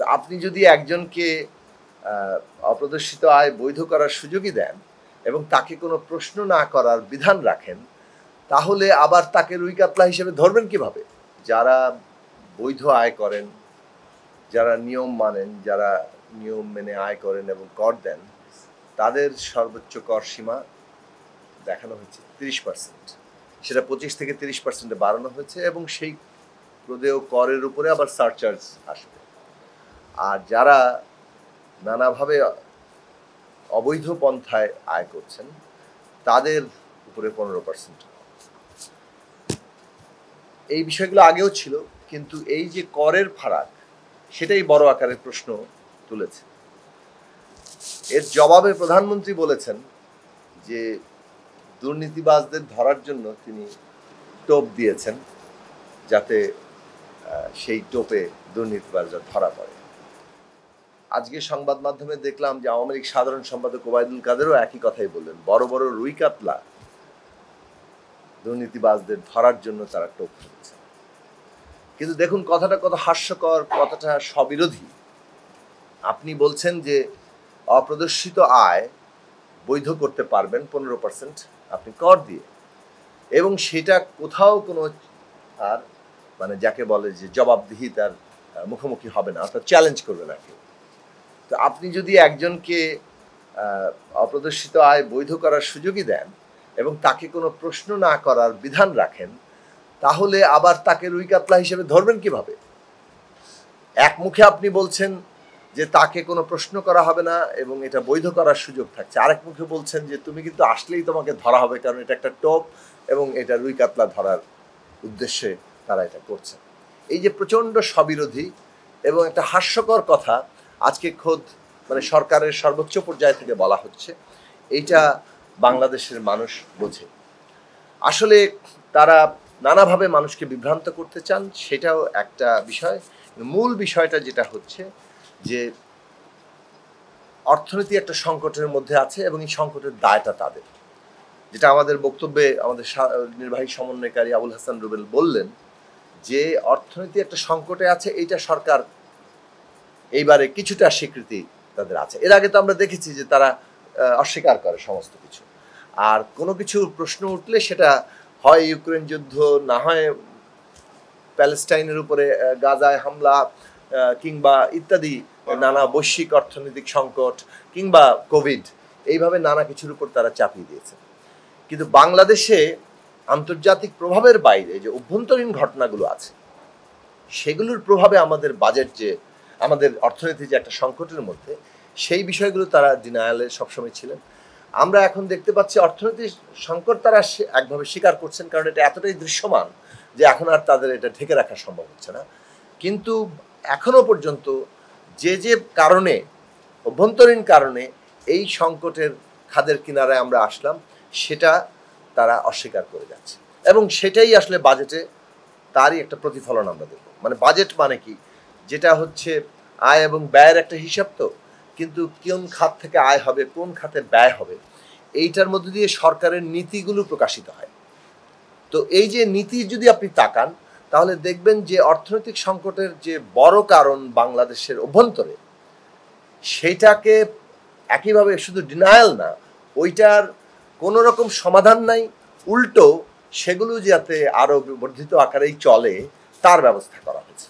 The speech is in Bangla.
তো আপনি যদি একজনকে অপ্রদর্শিত আয় বৈধ করার সুযোগই দেন এবং তাকে কোনো প্রশ্ন না করার বিধান রাখেন, তাহলে আবার তাকে রুই কাতলা হিসেবে ধরবেন কিভাবে? যারা বৈধ আয় করেন, যারা নিয়ম মানেন, যারা নিয়ম মেনে আয় করেন এবং কর দেন, তাদের সর্বোচ্চ কর সীমা দেখানো হয়েছে 30%। সেটা 25 থেকে 30% বাড়ানো হয়েছে এবং সেই প্রদেয় করের উপরে আবার সারচার্জ আসবে। আর যারা নানাভাবে অবৈধ পন্থায় আয় করছেন তাদের উপরে 15%। এই বিষয়গুলো আগেও ছিল, কিন্তু এই যে করের ফারাক, সেটাই বড় আকারের প্রশ্ন তুলেছে। এর জবাবে প্রধানমন্ত্রী বলেছেন যে দুর্নীতিবাজদের ধরার জন্য তিনি টোপ দিয়েছেন, যাতে সেই টোপে দুর্নীতিবাজরা ধরা পড়ে। আজকে সংবাদ মাধ্যমে দেখলাম যে আওয়ামী লীগ সাধারণ সম্পাদক ওবায়দুল কাদেরও একই কথাই বললেন, বড় বড় রুই কাতলা দুর্নীতিবাজদের ধরার জন্য তারা টোপ দিচ্ছে। কিন্তু দেখুন, কথাটা কত হাস্যকর, কথাটা স্ববিরোধী। আপনি বলছেন যে অপ্রদর্শিত আয় বৈধ করতে পারবেন 15% আপনি কর দিয়ে, এবং সেটা কোথাও কোনো আর মানে যাকে বলে যে জবাবদিহিতার মুখোমুখি হবে না, অর্থাৎ চ্যালেঞ্জ করবে না কেউ। তো আপনি যদি একজনকে অপ্রদর্শিত আয় বৈধ করার সুযোগই দেন এবং তাকে কোনো প্রশ্ন না করার বিধান রাখেন, তাহলে আবার তাকে রুই কাতলা হিসেবে ধরবেন কিভাবে? এক মুখে আপনি বলছেন যে তাকে কোনো প্রশ্ন করা হবে না এবং এটা বৈধ করার সুযোগ থাকছে, আরেক মুখে বলছেন যে তুমি কিন্তু আসলেই তোমাকে ধরা হবে, কারণ এটা একটা টোপ এবং এটা রুই কাতলা ধরার উদ্দেশ্যে তারা এটা করছে। এই যে প্রচণ্ড স্ববিরোধী এবং একটা হাস্যকর কথা আজকে খোদ মানে সরকারের সর্বোচ্চ পর্যায় থেকে বলা হচ্ছে, এইটা বাংলাদেশের মানুষ বোঝে। আসলে তারা নানাভাবে মানুষকে বিভ্রান্ত করতে চান, সেটাও একটা বিষয়। মূল বিষয়টা যেটা হচ্ছে যে অর্থনীতি একটা সংকটের মধ্যে আছে এবং এই সংকটের দায়টা তাদের। যেটা আমাদের বক্তব্যে আমাদের নির্বাহী সমন্বয়কারী আবুল হাসান রুবেল বললেন যে অর্থনীতি একটা সংকটে আছে, এইটা সরকার এইবারে কিছুটা স্বীকৃতি তাদের আছে। এর আগে তো আমরা দেখেছি যে তারা অস্বীকার করে সমস্ত কিছু, আর কোনো কিছু প্রশ্ন উঠলে সেটা হয় ইউক্রেন যুদ্ধ, না হয় প্যালেস্টাইনের উপরে গাজায় হামলা, কিংবা ইত্যাদি নানা বৈশ্বিক অর্থনৈতিক সংকট, কিংবা কোভিড, এইভাবে নানা কিছুর উপর তারা চাপিয়ে দিয়েছে। কিন্তু বাংলাদেশে আন্তর্জাতিক প্রভাবের বাইরে যে অভ্যন্তরীণ ঘটনাগুলো আছে, সেগুলোর প্রভাবে আমাদের বাজেট, যে আমাদের অর্থনীতি যে একটা সংকটের মধ্যে, সেই বিষয়গুলো তারা ডিনায়ালে সবসময় ছিলেন। আমরা এখন দেখতে পাচ্ছি অর্থনৈতিক সংকট তারা একভাবে স্বীকার করছেন, কারণ এটা এতটাই দৃশ্যমান যে এখন আর তাদের এটা ঢেকে রাখা সম্ভব হচ্ছে না। কিন্তু এখনো পর্যন্ত যে যে কারণে, অভ্যন্তরীণ কারণে এই সংকটের খাদের কিনারায় আমরা আসলাম, সেটা তারা অস্বীকার করে যাচ্ছে, এবং সেটাই আসলে বাজেটে তারই একটা প্রতিফলন আমরা দেখব। মানে বাজেট মানে কি, যেটা হচ্ছে আয় এবং ব্যয়ের একটা হিসাব, তো কিন্তু কোন খাত থেকে আয় হবে, কোন খাতে ব্যয় হবে, এইটার মধ্যে দিয়ে সরকারের নীতিগুলো প্রকাশিত হয়। তো এই যে নীতি যদি আপনি তাকান, তাহলে দেখবেন যে অর্থনৈতিক সংকটের যে বড় কারণ বাংলাদেশের অভ্যন্তরে, সেটাকে একইভাবে শুধু ডিনায়াল না, ওইটার কোনো রকম সমাধান নাই, উল্টো সেগুলো যাতে আরো বর্ধিত আকারেই চলে তার ব্যবস্থা করা হয়েছে।